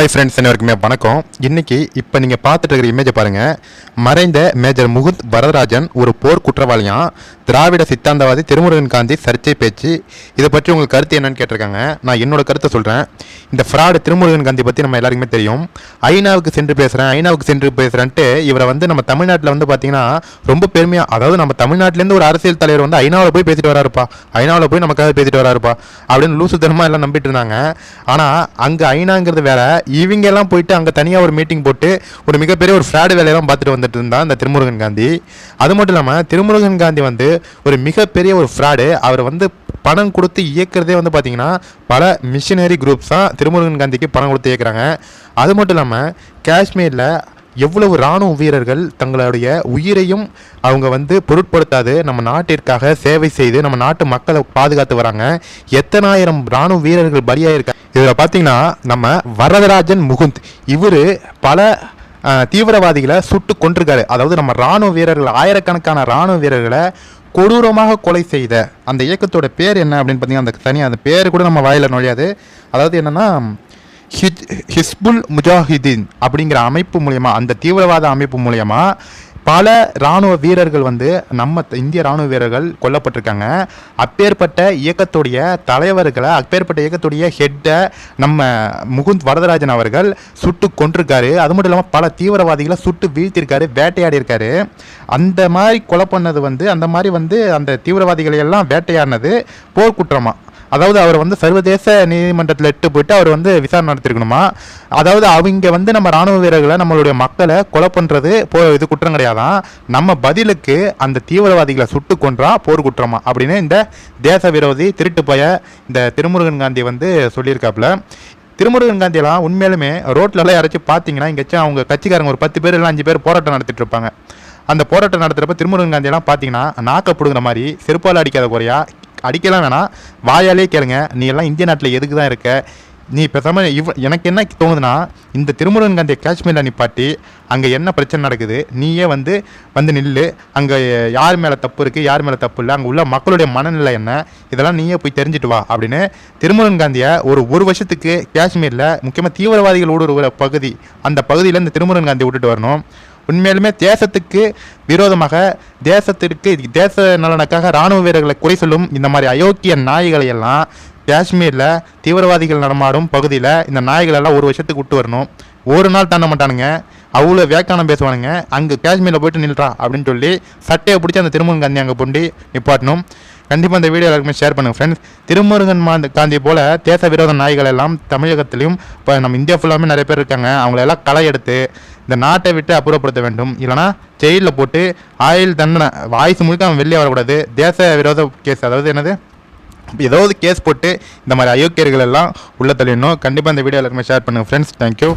Hi friends, அனைவருக்குமே வணக்கம். இன்றைக்கி இப்போ நீங்கள் பார்த்துட்டு இருக்கிற இமேஜை பாருங்கள். மறைந்த மேஜர் முகுந்த் வரதராஜன் ஒரு போர் குற்றவாளியாக திராவிட சித்தாந்தவாதி திருமுருகன் காந்தி சர்ச்சை பேச்சு. இதை பற்றி உங்களுக்கு கருத்து என்னன்னு கேட்டிருக்காங்க. நான் என்னோட கருத்தை சொல்கிறேன். இந்த ஃப்ராடு திருமுருகன் காந்தி பற்றி நம்ம எல்லாருக்குமே தெரியும். ஐநாவுக்கு சென்று பேசுகிறேன்ட்டு இவரை நம்ம தமிழ்நாட்டில் பார்த்தீங்கன்னா ரொம்ப பெருமையாக, அதாவது நம்ம தமிழ்நாட்டிலேருந்து ஒரு அரசியல் தலைவர் ஐநாவில் போய் பேசிட்டு வராருப்பா, ஐநாவில் போய் நமக்காக பேசிட்டு வராருப்பா அப்படின்னு லூசுத்தனமாக எல்லாம் நம்பிட்டு இருந்தாங்க. ஆனால் அங்கே ஐநாங்கிறது வேற, இவங்க எல்லாம் போயிட்டு அங்கே தனியாக ஒரு மீட்டிங் போட்டு ஒரு மிகப்பெரிய ஒரு ஃப்ராடு வேலையெல்லாம் பார்த்துட்டு வந்துட்டு இருந்தா இந்த திருமுருகன் காந்தி. அது மட்டும் இல்லாமல் திருமுருகன் காந்தி ஒரு மிகப்பெரிய ஒரு ஃப்ராடு. அவர் பணம் கொடுத்து இயக்கிறதே பார்த்தீங்கன்னா பல மிஷினரி குரூப்ஸ் தான் திருமுருகன் காந்திக்கு பணம் கொடுத்து இயக்குறாங்க. அது மட்டும் இல்லாமல் காஷ்மீரில் எவ்வளவு இராணுவ வீரர்கள் தங்களுடைய உயிரையும் அவங்க பொருட்படுத்தாது நம்ம நாட்டிற்காக சேவை செய்து நம்ம நாட்டு மக்களை பாதுகாத்து வராங்க. எத்தனாயிரம் இராணுவ வீரர்கள் பலியாயிருக்காங்க. இதில் பார்த்தீங்கன்னா நம்ம வரதராஜன் முகுந்த் இவர் பல தீவிரவாதிகளை சுட்டு கொண்டிருக்காரு. அதாவது நம்ம இராணுவ வீரர்கள், ஆயிரக்கணக்கான இராணுவ வீரர்களை கொடூரமாக கொலை செய்த அந்த இயக்கத்தோட பேர் என்ன அப்படின்னு பார்த்தீங்கன்னா அந்த பேர் கூட நம்ம வாயில நுழையாது. அதாவது என்னன்னா ஹிஸ்புல் முஜாஹிதீன் அப்படிங்கிற அமைப்பு மூலயமா, அந்த தீவிரவாத அமைப்பு மூலயமா பல இராணுவ வீரர்கள் நம்ம இந்திய இராணுவ வீரர்கள் கொல்லப்பட்டிருக்காங்க. அப்பேற்பட்ட இயக்கத்துடைய தலைவர்களை, அப்பேற்பட்ட இயக்கத்துடைய ஹெட்டை நம்ம முகுந்த் வரதராஜன் அவர்கள் சுட்டு கொண்டிருக்காரு. அது மட்டும் இல்லாமல் பல தீவிரவாதிகளை சுட்டு வீழ்த்திருக்காரு, வேட்டையாடி இருக்காரு. அந்த மாதிரி கொலை பண்ணது அந்த மாதிரி அந்த தீவிரவாதிகளை எல்லாம் வேட்டையாடினது போர்க்குற்றமா. அதாவது அவர் சர்வதேச நீதிமன்றத்தில் எட்டு போயிட்டு அவர் விசாரணை நடத்திருக்கணுமா. அதாவது அவங்க நம்ம இராணுவ வீரர்களை, நம்மளுடைய மக்களை கொலை பண்ணுறது இது குற்றம் கிடையாதான். நம்ம பதிலுக்கு அந்த தீவிரவாதிகளை சுட்டு கொன்றா போர் குற்றமா அப்படின்னு இந்த தேச விரோதி திருட்டு பய இந்த திருமுருகன் காந்தி சொல்லியிருக்காப்புல. திருமுருகன் காந்தியெல்லாம் உண்மையிலுமே ரோட்லலாம் யாராச்சும் பார்த்தீங்கன்னா இங்கேச்சும் அவங்க கட்சிக்காரங்க ஒரு 10 பேர் இல்லை 5 பேர் போராட்டம் நடத்திட்டு இருப்பாங்க. அந்த போராட்டம் நடத்துகிறப்ப திருமுருகன் காந்தியெல்லாம் பார்த்தீங்கன்னா நாக்கப்படுங்கிற மாதிரி செருப்பால் அடிக்காத குறையா, அடிக்கலாம் வேணாம், வாயாலே கேளுங்க, நீ எல்லாம் இந்திய நாட்டில் எதுக்கு தான் இருக்க, நீ பேசாமல் எனக்கு என்ன தோணுதுன்னா இந்த திருமுருகன் காந்தியை காஷ்மீரில் நிப்பாட்டி அங்கே என்ன பிரச்சனை நடக்குது நீயே நில்லு, அங்கே யார் மேலே தப்பு இருக்குது யார் மேலே தப்பு இல்லை, அங்கே உள்ள மக்களுடைய மனநிலை என்ன, இதெல்லாம் நீயே போய் தெரிஞ்சுட்டு வா அப்படின்னு திருமுருகன் காந்தியை ஒரு வருஷத்துக்கு காஷ்மீரில் முக்கியமாக தீவிரவாதிகள் ஊடுருவ பகுதி, அந்த பகுதியில் இந்த திருமுருகன் காந்தியை விட்டுட்டு வரணும். உண்மையிலுமே தேசத்துக்கு விரோதமாக, தேச நலனுக்காக இராணுவ வீரர்களை குறை சொல்லும் இந்த மாதிரி அயோக்கிய நாய்களை எல்லாம் காஷ்மீரில் தீவிரவாதிகள் நடமாடும் பகுதியில் இந்த நாய்களெல்லாம் ஒரு வருஷத்துக்கு விட்டு வரணும். ஒரு நாள் தாண்ட மாட்டானுங்க, அவ்வளோ வியாக்கியானம் பேசுவானுங்க. அங்கே காஷ்மீரில் போயிட்டு நில்றா அப்படின்னு சொல்லி சட்டையை பிடிச்சி அந்த திருமுருகன் காந்தி அங்கே கொண்டு நிப்பாட்டணும். கண்டிப்பாக இந்த வீடியோ எல்லாருக்குமே ஷேர் பண்ணுங்கள் ஃப்ரெண்ட்ஸ். திருமுருகன் காந்தி போல் தேச விரோத நாய்கள் எல்லாம் தமிழகத்திலையும் இப்போ நம்ம இந்தியா ஃபுல்லாமே நிறைய பேர் இருக்காங்க. அவங்களெல்லாம் களை எடுத்து இந்த நாட்டை விட்டு அப்புறப்படுத்த வேண்டும். இல்லைனா ஜெயிலில் போட்டு ஆயுள் தண்டனை, வாய்ஸ் முழுக்க அவன் வெளியே வரக்கூடாது. தேச விரோத கேஸ், அதாவது ஏதாவது கேஸ் போட்டு இந்த மாதிரி அயோக்கியர்கள் எல்லாம் உள்ள தள்ளிடணும். கண்டிப்பாக இந்த வீடியோ எல்லாருக்குமே ஷேர் பண்ணுங்கள் ஃப்ரெண்ட்ஸ். தேங்க்யூ.